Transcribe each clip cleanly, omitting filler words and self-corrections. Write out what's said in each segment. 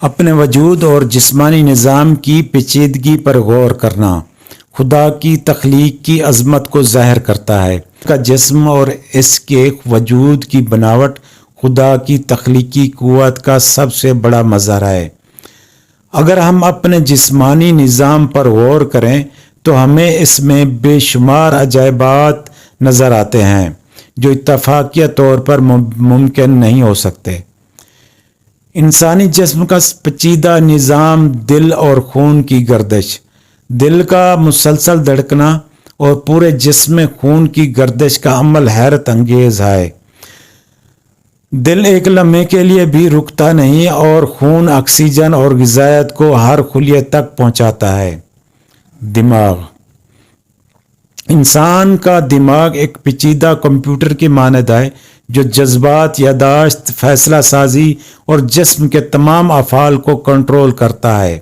اپنے وجود اور جسمانی نظام کی پیچیدگی پر غور کرنا خدا کی تخلیق کی عظمت کو ظاہر کرتا ہے۔ اس کا جسم اور اس کے وجود کی بناوٹ خدا کی تخلیقی قوت کا سب سے بڑا مظہر ہے۔ اگر ہم اپنے جسمانی نظام پر غور کریں تو ہمیں اس میں بے شمار عجائبات نظر آتے ہیں جو اتفاقیہ طور پر ممکن نہیں ہو سکتے۔ انسانی جسم کا پیچیدہ نظام، دل اور خون کی گردش، دل کا مسلسل دھڑکنا اور پورے جسم میں خون کی گردش کا عمل حیرت انگیز ہے۔ دل ایک لمحے کے لیے بھی رکتا نہیں اور خون آکسیجن اور غذائیت کو ہر خلیے تک پہنچاتا ہے۔ دماغ، انسان کا دماغ ایک پیچیدہ کمپیوٹر کی مانند ہے جو جذبات، یادداشت، فیصلہ سازی اور جسم کے تمام افعال کو کنٹرول کرتا ہے۔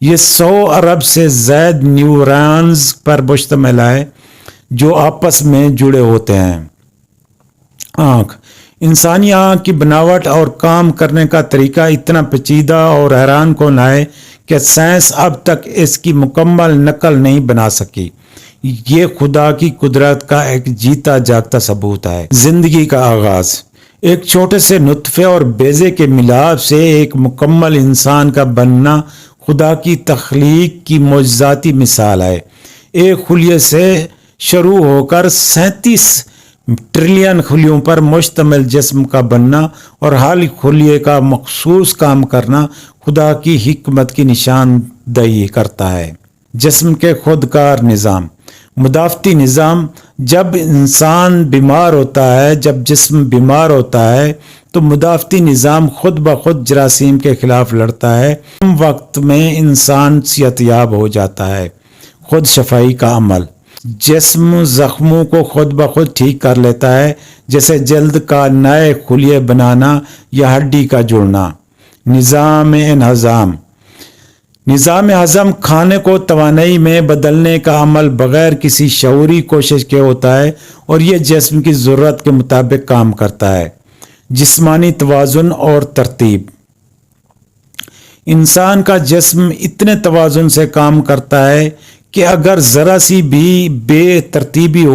یہ 100 ارب سے زائد نیورونز پر مشتمل ہے جو آپس میں جڑے ہوتے ہیں۔ آنکھ، انسانی آنکھ کی بناوٹ اور کام کرنے کا طریقہ اتنا پیچیدہ اور حیران کن ہے کہ سائنس اب تک اس کی مکمل نقل نہیں بنا سکی۔ یہ خدا کی قدرت کا ایک جیتا جاگتا ثبوت ہے۔ زندگی کا آغاز، ایک چھوٹے سے نطفے اور بیضے کے ملاپ سے ایک مکمل انسان کا بننا خدا کی تخلیق کی معجزاتی مثال ہے۔ ایک خلیے سے شروع ہو کر 37 ٹریلین خلیوں پر مشتمل جسم کا بننا اور ہر خلیے کا مخصوص کام کرنا خدا کی حکمت کی نشاندہی کرتا ہے۔ جسم کے خودکار نظام، مدافعتی نظام، جب انسان بیمار ہوتا ہے، جب جسم بیمار ہوتا ہے تو مدافعتی نظام خود بخود جراثیم کے خلاف لڑتا ہے۔ کم وقت میں انسان صحت یاب ہو جاتا ہے۔ خود شفائی کا عمل، جسم زخموں کو خود بخود ٹھیک کر لیتا ہے، جیسے جلد کا نئے خلیے بنانا یا ہڈی کا جوڑنا۔ نظام انہضام، نظام ہضم کھانے کو توانائی میں بدلنے کا عمل بغیر کسی شعوری کوشش کے ہوتا ہے اور یہ جسم کی ضرورت کے مطابق کام کرتا ہے۔ جسمانی توازن اور ترتیب، انسان کا جسم اتنے توازن سے کام کرتا ہے کہ اگر ذرا سی بھی بے ترتیبی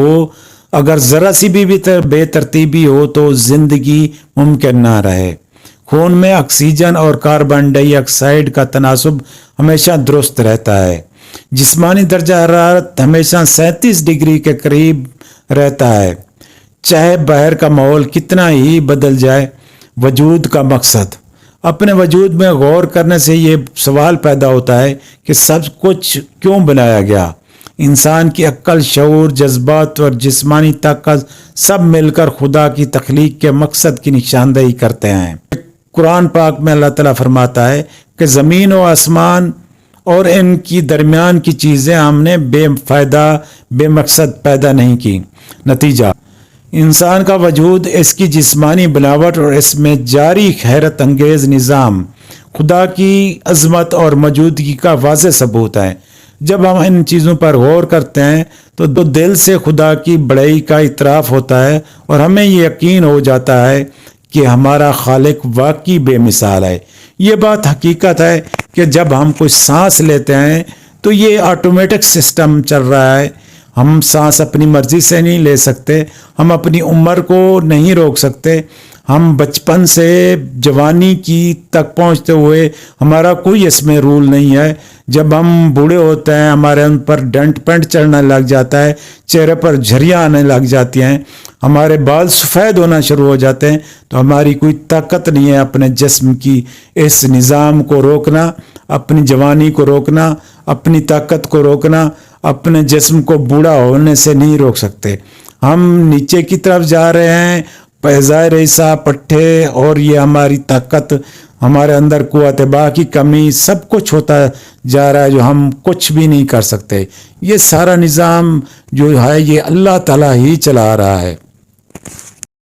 ہو تو زندگی ممکن نہ رہے۔ خون میں آکسیجن اور کاربن ڈائی آکسائیڈ کا تناسب ہمیشہ درست رہتا ہے۔ جسمانی درجہ حرارت ہمیشہ 37 ڈگری کے قریب رہتا ہے، چاہے باہر کا ماحول کتنا ہی بدل جائے۔ وجود کا مقصد، اپنے وجود میں غور کرنے سے یہ سوال پیدا ہوتا ہے کہ سب کچھ کیوں بنایا گیا؟ انسان کی عقل، شعور، جذبات اور جسمانی طاقت سب مل کر خدا کی تخلیق کے مقصد کی نشاندہی کرتے ہیں۔ قرآن پاک میں اللہ تعالیٰ فرماتا ہے کہ زمین و آسمان اور ان کی درمیان کی چیزیں ہم نے بے فائدہ، بے مقصد پیدا نہیں کی۔ نتیجہ، انسان کا وجود، اس کی جسمانی بناوٹ اور اس میں جاری حیرت انگیز نظام خدا کی عظمت اور موجودگی کا واضح ثبوت ہے۔ جب ہم ان چیزوں پر غور کرتے ہیں تو دل سے خدا کی بڑائی کا اعتراف ہوتا ہے اور ہمیں یہ یقین ہو جاتا ہے کہ ہمارا خالق واقعی بے مثال ہے۔ یہ بات حقیقت ہے کہ جب ہم کوئی سانس لیتے ہیں تو یہ آٹومیٹک سسٹم چل رہا ہے۔ ہم سانس اپنی مرضی سے نہیں لے سکتے، ہم اپنی عمر کو نہیں روک سکتے، ہم بچپن سے جوانی کی تک پہنچتے ہوئے ہمارا کوئی اس میں رول نہیں ہے۔ جب ہم بوڑھے ہوتے ہیں ہمارے ان پر ڈنٹ پینٹ چڑھنے لگ جاتا ہے، چہرے پر جھریاں آنے لگ جاتی ہیں، ہمارے بال سفید ہونا شروع ہو جاتے ہیں، تو ہماری کوئی طاقت نہیں ہے اپنے جسم کی اس نظام کو روکنا، اپنی جوانی کو روکنا، اپنی طاقت کو روکنا، اپنے جسم کو بوڑھا ہونے سے نہیں روک سکتے۔ ہم نیچے کی طرف جا رہے ہیں، ظاہر حصہ، پٹھے اور یہ ہماری طاقت، ہمارے اندر قوت باہ کی کمی، سب کچھ ہوتا جا رہا ہے جو ہم کچھ بھی نہیں کر سکتے۔ یہ سارا نظام جو ہے یہ اللہ تعالیٰ ہی چلا رہا ہے۔